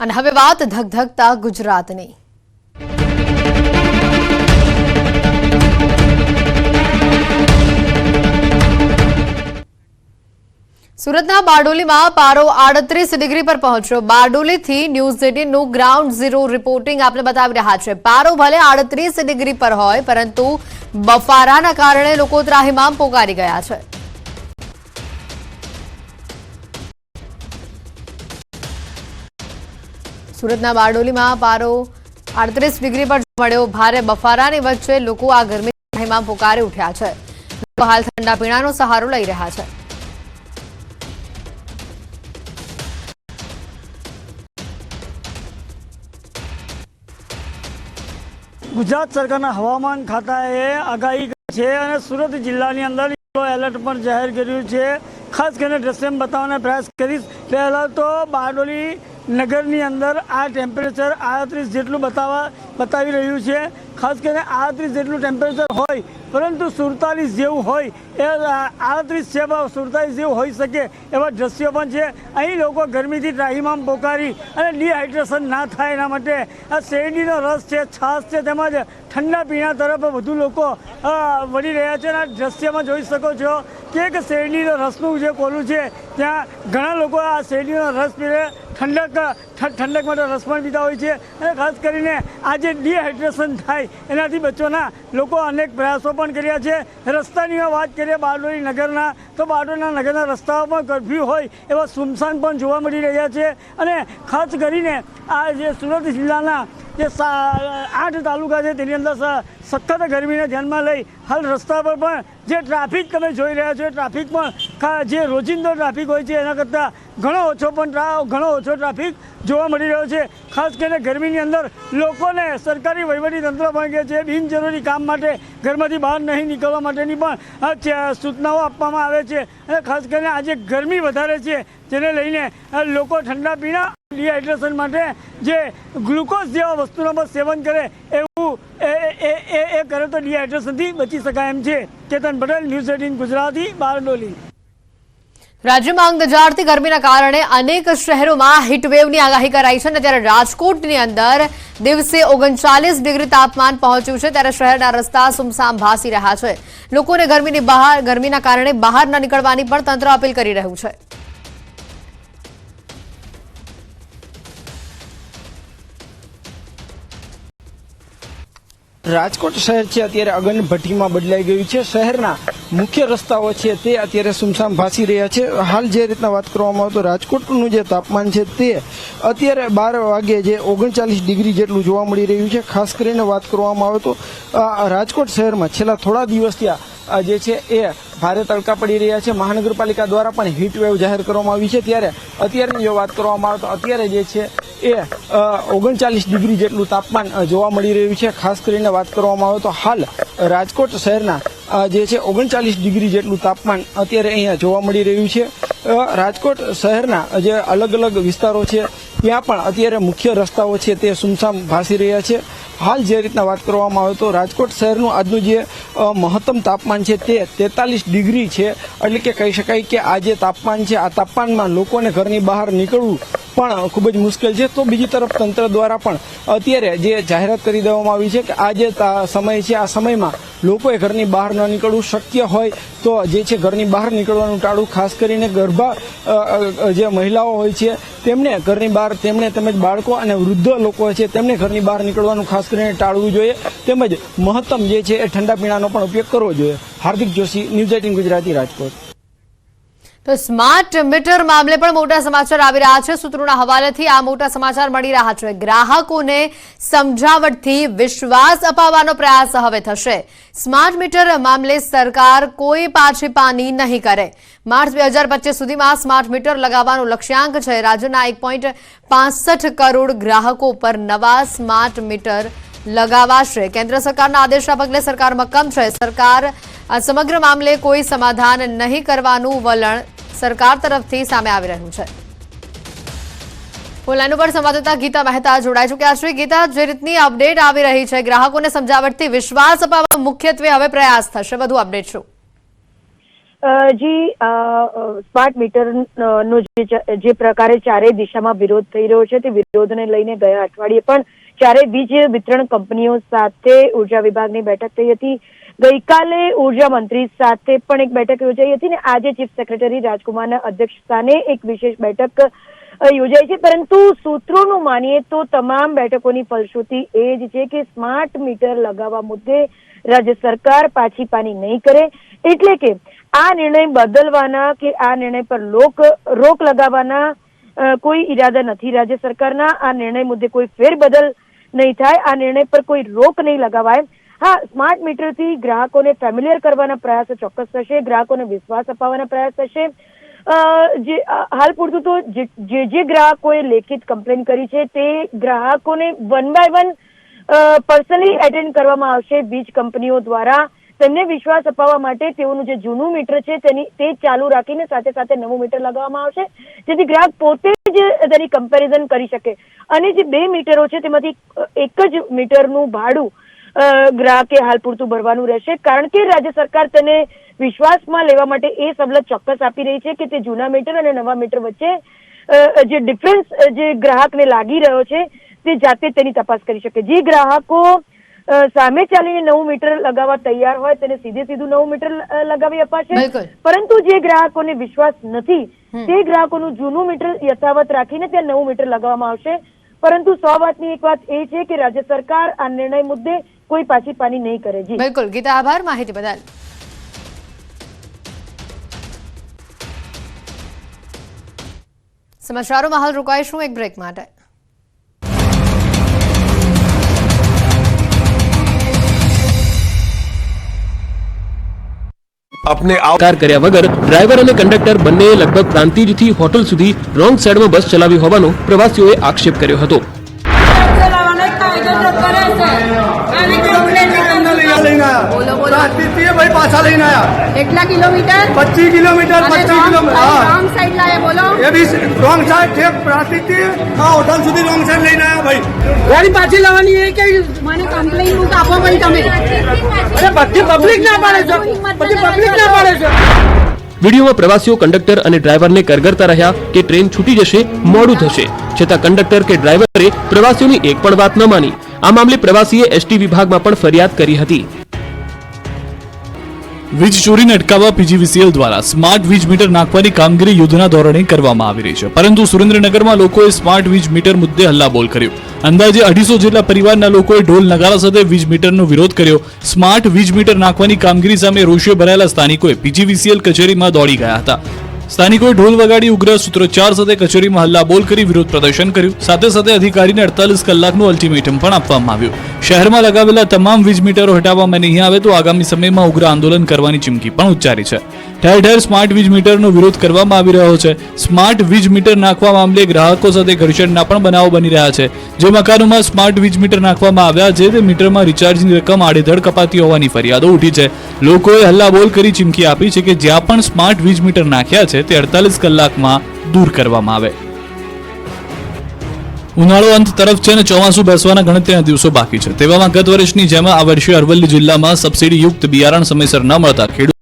અને હવે વાત ધગધગતા ગુજરાતની। સુરતના બારડોલીમાં પારો 38 ડિગ્રી પર પહોંચ્યો। બારડોલીથી ન્યૂઝ 18નું ગ્રાઉન્ડ ઝીરો રિપોર્ટિંગ આપણે બતાવી રહ્યા છે। પારો ભલે 38 ડિગ્રી પર હોય, પરંતુ બફારાના કારણે લોકો ત્રાહિમામ પોકારી ગયા છે। સુરતના બારડોલીમાં પારો 38 ડિગ્રી પર મળ્યો। ભારે બફારાની વચ્ચે લોકો આ ગરમીથી ત્રાહિમામ પોકારી ઉઠ્યા છે। લોકો હાલ ઠંડા પીણાનો સહારો લઈ રહ્યા છે। ગુજરાત સરકારના હવામાન ખાતાએ આગાહી કરી છે અને સુરત જિલ્લાની અંદર યલો એલર્ટ પણ જાહેર કર્યું છે। ખાસ કરીને દ્રશ્યમાં બતાવવાનો પ્રયાસ કરીશ। પહેલાં તો બારડોલી નગરની અંદર આ ટેમ્પરેચર 38 જેટલું બતાવી રહ્યું છે। ખાસ કરીને 38 જેટલું ટેમ્પરેચર હોય, પરંતુ 47 જેવું હોય, એ 38 છે 47 જેવું હોઈ શકે એવા દ્રશ્યો પણ છે। અહીં લોકો ગરમીથી ત્રાહિમામ પોકારી અને ડિહાઇડ્રેશન ના થાય એના માટે આ શેરડીનો રસ છે, છાશ છે, તેમજ ઠંડા પીણા તરફ વધુ લોકો વળી રહ્યા છે। અને આ દ્રશ્યમાં જોઈ શકો છો કે શેરડીનો રસનું જે કોલું છે ત્યાં ઘણા લોકો આ શેરડીનો રસ પીવે, ઠંડક માટે રસ પણ પીતા હોય છે। અને ખાસ કરીને આ જે ડિહાઇડ્રેશન થાય એનાથી બચવાના લોકો અનેક પ્રયાસો પણ કર્યા છે। રસ્તાની વાત કરીએ બારડોલી નગરના, તો બારડોલીના નગરના રસ્તાઓ પણ કર્ફ્યુ હોય એવા સુમસાન પણ જોવા મળી રહ્યા છે। અને ખાસ કરીને આ જે સુરત જિલ્લાના જે 8 તાલુકા છે તેની અંદર સખત ગરમીને ધ્યાનમાં લઈ હાલ રસ્તા પર પણ જે ટ્રાફિક તમે જોઈ રહ્યા છો, ટ્રાફિક પણ જે રોજિંદો ટ્રાફિક હોય છે એના કરતાં ઘણો ઓછો ટ્રાફિક જોવા મળી રહ્યો છે। ખાસ કરીને ગરમીની અંદર લોકોને સરકારી વહીવટીતંત્ર પણ કહે છે બિનજરૂરી કામ માટે ઘરમાંથી બહાર નહીં નીકળવા માટેની પણ સૂચનાઓ આપવામાં આવે છે। અને ખાસ કરીને આજે ગરમી વધારે છે જેને લઈને લોકો ઠંડા પીણા, ડિહાઇડ્રેશન માટે જે ગ્લુકોઝ જેવા વસ્તુનું પણ સેવન કરે એવું એ કરે તો ડિહાઇડ્રેશનથી બચી શકાય એમ છે। કેતન પટેલ, ન્યૂઝ 18 ગુજરાતી, બારડોલી। રાજ્યમાં અંગ દજાડતી ગરમીના કારણે અનેક શહેરોમાં હીટવેવની આગાહી કરાઈ છે। ત્યારે રાજકોટની અંદર દિવસે 39 ડિગ્રી તાપમાન પહોંચ્યું છે। ત્યારે શહેરના રસ્તા સુમસામ ભાસી રહ્યા છે। લોકોને ગરમીના કારણે બહાર ન નીકળવાની પણ તંત્ર અપીલ કરી રહ્યું છે। રાજકોટ શહેર છે અત્યારે અગન ભઠ્ઠીમાં બદલાઈ ગયું છે। શહેરના મુખ્ય રસ્તાઓ છે તે અત્યારે સુમસામ ભાસી રહ્યા છે। હાલ જે રીતના વાત કરવામાં આવે તો રાજકોટનું જે તાપમાન છે તે અત્યારે 12 વાગે જે 39 ડિગ્રી જેટલું જોવા મળી રહ્યું છે। ખાસ કરીને વાત કરવામાં આવે તો રાજકોટ શહેરમાં છેલ્લા થોડા દિવસથી જે છે એ ભારે તડકા પડી રહ્યા છે। મહાનગરપાલિકા દ્વારા પણ હીટવેવ જાહેર કરવામાં આવી છે। ત્યારે અત્યારની જો વાત કરવામાં આવે તો અત્યારે જે છે એ 39 ડિગ્રી જેટલું તાપમાન જોવા મળી રહ્યું છે। ખાસ કરીને વાત કરવામાં આવે તો હાલ રાજકોટ શહેરના જે છે 39 ડિગ્રી જેટલું તાપમાન અત્યારે અહીંયા જોવા મળી રહ્યું છે। રાજકોટ શહેરના જે અલગ અલગ વિસ્તારો છે ત્યાં પણ અત્યારે મુખ્ય રસ્તાઓ છે તે સુમસામ ભાસી રહ્યા છે। હાલ જે રીતના વાત કરવામાં આવે તો રાજકોટ શહેરનું આજનું જે મહત્તમ તાપમાન છે તે 43 ડિગ્રી છે। એટલે કે કહી શકાય કે આ જે તાપમાન છે આ તાપમાનમાં લોકોને ઘરની બહાર નીકળવું પણ ખૂબ જ મુશ્કેલ છે। તો બીજી તરફ તંત્ર દ્વારા પણ અત્યારે જે જાહેરાત કરી દેવામાં આવી છે કે આ જે સમય છે આ સમયમાં લોકોએ ઘરની બહાર ન નીકળવું, શક્ય હોય તો જે છે ઘરની બહાર નીકળવાનું ટાળવું। ખાસ કરીને ગર્ભા જે મહિલાઓ હોય છે તેમને ઘરની બહાર, તેમજ બાળકો અને વૃદ્ધ લોકો છે તેમને ઘરની બહાર નીકળવાનું ખાસ કરીને ટાળવું જોઈએ। તેમજ મહત્તમ જે છે એ ઠંડા પીણાનો પણ ઉપયોગ કરવો જોઈએ। હાર્દિક જોશી, ન્યૂઝ 18 ગુજરાતી, રાજકોટ। તો સ્માર્ટ મીટર મામલે પણ મોટા સમાચાર આવી રહ્યા છે। સૂત્રોના હવાલેથી આ મોટા સમાચાર મળી રહ્યા છે। ગ્રાહકોને સમજાવટથી વિશ્વાસ અપાવવાનો પ્રયાસ હવે થશે। સ્માર્ટ મીટર મામલે સરકાર કોઈ પાછી પાની નહીં કરે। માર્ચ 2025 સુધીમાં સ્માર્ટ મીટર લગાવવાનું લક્ષ્યાંક છે। રાજ્યના 1.65 કરોડ ગ્રાહકો પર નવા સ્માર્ટ મીટર લગાવાશે। કેન્દ્ર સરકારના આદેશના પગલે સરકાર મક્કમ છે। સરકાર આ સમગ્ર મામલે કોઈ સમાધાન નહીં કરવાનું વલણ સરકાર તરફથી સામે આવી રહ્યું છે। ફોન પર સંવાદદાતા ગીતા મહેતા જોડાઈ ચૂક્યા છે। ગીતા, જે રીતની અપડેટ આવી રહી છે, ગ્રાહકોને સમજાવટથી વિશ્વાસ અપાવવા મુખ્યત્વે હવે પ્રયાસ થશે, વધુ અપડેટ શું? સ્માર્ટ મીટરનો જે પ્રકારે ચારેય દિશામાં વિરોધ થઈ રહ્યો છે તે વિરોધને લઈને ગયા અઠવાડિયે પણ ચારેય વીજ વિતરણ કંપનીઓ સાથે ઉર્જા વિભાગની બેઠક થઈ હતી. ગઈકાલે ઉર્જા મંત્રી સાથે પણ એક બેઠક યોજાઈ હતી ને આજે ચીફ સેક્રેટરી રાજકુમારના અધ્યક્ષસ્થાને એક વિશેષ બેઠક યોજાઈ છે. પરંતુ સૂત્રોનું માનીએ તો તમામ બેઠકોની ફલશ્રુતિ એ જ છે કે સ્માર્ટ મીટર લગાવવા મુદ્દે રાજ્ય સરકાર પાછી પાની નહીં કરે, એટલે કે આ નિર્ણય બદલવાના કે આ નિર્ણય પર રોક લગાવવાના કોઈ ઈરાદા નથી રાજ્ય સરકારના. આ નિર્ણય મુદ્દે કોઈ ફેરબદલ નહીં થાય, આ નિર્ણય પર કોઈ રોક નહીં લગાવાય. હા, સ્માર્ટ મીટરથી ગ્રાહકોને ફેમિલિયર કરવાના પ્રયાસો ચોક્કસ થશે, ગ્રાહકોને વિશ્વાસ અપાવવાના પ્રયાસ થશે. જે હાલ પૂરતું તો જે ગ્રાહકોએ લેખિત કમ્પ્લેન કરી છે તે ગ્રાહકોને 1 by 1 પર્સનલી એટેન્ડ કરવામાં આવશે વીજ કંપનીઓ દ્વારા. તેમને વિશ્વાસ અપાવવા માટે તેઓનું જે જૂનું મીટર છે તે ચાલુ રાખીને સાથે સાથે નવું મીટર લગાવવામાં આવશે, જેથી ગ્રાહક પોતે જ તેની કમ્પેરિઝન કરી શકે. અને જે 2 મીટરો છે તેમાંથી એક જ મીટરનું ભાડું ગ્રાહકે હાલ પૂરતું ભરવાનું રહેશે, કારણ કે રાજ્ય સરકાર તેને વિશ્વાસમાં લેવા માટે એ સવલત ચોક્કસ આપી રહી છે કે તે જૂના મીટર અને નવા મીટર વચ્ચે જે ડિફરન્સ જે ગ્રાહકને લાગી રહ્યો છે તે જાતે તેની તપાસ કરી શકે. જે ગ્રાહકો સામે ચાલીને નવું મીટર લગાવવા તૈયાર હોય તેને સીધું નવું મીટર લગાવી અપાશે. પરંતુ જે ગ્રાહકોને વિશ્વાસ નથી તે ગ્રાહકોનું જૂનું મીટર યથાવત રાખીને ત્યાં નવું મીટર લગાવવામાં આવશે. પરંતુ 100 વાતની એક વાત એ છે કે રાજ્ય સરકાર આ નિર્ણય મુદ્દે કોઈ પાછી પાની નહીં કરે. જી બિલકુલ ગીતા, આભાર માહિતી બદલ. સમાચારોમાં હાલ રોકાઈશું એક બ્રેક માટે. अपने આવકાર કર્યા વગર ડ્રાઈવર અને કંડક્ટર બંને લગભગ પ્રાંતિજથી હોટલ સુધી રોંગ સાઈડમાં બસ ચલાવી હોવાનો પ્રવાસીઓએ આક્ષેપ કર્યો હતો. કેટલા kilometre? 25 kilometre. 25 kilometre. Wrong side લાયા બોલો. એ બી રોંગ સાઈડ છે, પ્રાંતિજથી હોટલ સુધી રોંગ સાઈડ લઈને આવ્યા ભાઈ. ગાડી પાછી લાવવાની એ કે મને કમ્પ્લેન બુક આપો ભાઈ તમે. અરે બધી પબ્લિક ના પાડે છે, બધી પબ્લિક ના પાડે છે. વિડીયોમાં પ્રવાસીઓ કંડક્ટર અને ડ્રાઈવરને કરગરતા રહ્યા કે ટ્રેન છૂટી જશે, મોડું થશે, છતાં કંડક્ટર કે ડ્રાઈવરે પ્રવાસીઓની એક પણ વાત ન માની. આ મામલે પ્રવાસીએ એસટી વિભાગમાં પણ ફરિયાદ કરી હતી. વીજ ચોરીને અટકાવવા પીજીવીસીએલ દ્વારા સ્માર્ટ વીજ મીટર નાખવાની કામગીરી યુદ્ધના ધોરણે કરવામાં આવી રહી છે, પરંતુ સુરેન્દ્રનગરમાં લોકોએ સ્માર્ટ વીજ મીટર મુદ્દે હલ્લાબોલ કર્યો. અંદાજે 250 જેટલા પરિવારના લોકોએ ઢોલ નગારા સાથે વીજ મીટરનો વિરોધ કર્યો. સ્માર્ટ વીજ મીટર નાખવાની કામગીરી સામે રોષે ભરાયેલા સ્થાનિકોએ પીજીવીસીએલ કચેરીમાં દોડી ગયા હતા. સ્થાનિકોએ ઢોલ વગાડી ઉગ્ર સૂત્રોચ્ચાર સાથે કચેરીમાં હલ્લાબોલ કરી વિરોધ પ્રદર્શન કર્યું. સાથે સાથે અધિકારીને 48 કલાકનું અલ્ટિમેટમ પણ આપવામાં આવ્યું. શહેરમાં લગાવેલા તમામ વીજ મીટરો હટાવવામાં નહીં આવે તો આગામી સમયમાં ઉગ્ર આંદોલન કરવાની ચીમકી પણ ઉચ્ચારી છે. ઠેર ઠેર સ્માર્ટ વીજ મીટરનો વિરોધ કરવામાં આવી રહ્યો છે. સ્માર્ટ વીજ મીટર નાખવા મામલે ગ્રાહકો સાથે ઘર્ષણના પણ બનાવો બની રહ્યા છે. જે મકાનોમાં સ્માર્ટ વીજ મીટર નાખવામાં આવ્યા છે તે મીટરમાં રિચાર્જની રકમ આડેધડ કપાતી હોવાની ફરિયાદો ઉઠી છે. લોકોએ હલ્લાબોલ કરી ચીમકી આપી છે કે જ્યાં પણ સ્માર્ટ વીજ મીટર નાખ્યા છે તે 48 કલાકમાં દૂર કરવામાં આવે. ઉનાળો અંત તરફ છે અને ચોમાસું બેસવાના ગણતરીના દિવસો બાકી છે. તેવામાં ગત વર્ષની જેમ આ વર્ષે અરવલ્લી જિલ્લામાં સબસિડીયુક્ત બિયારણ સમયસર ન મળતા ખેડૂત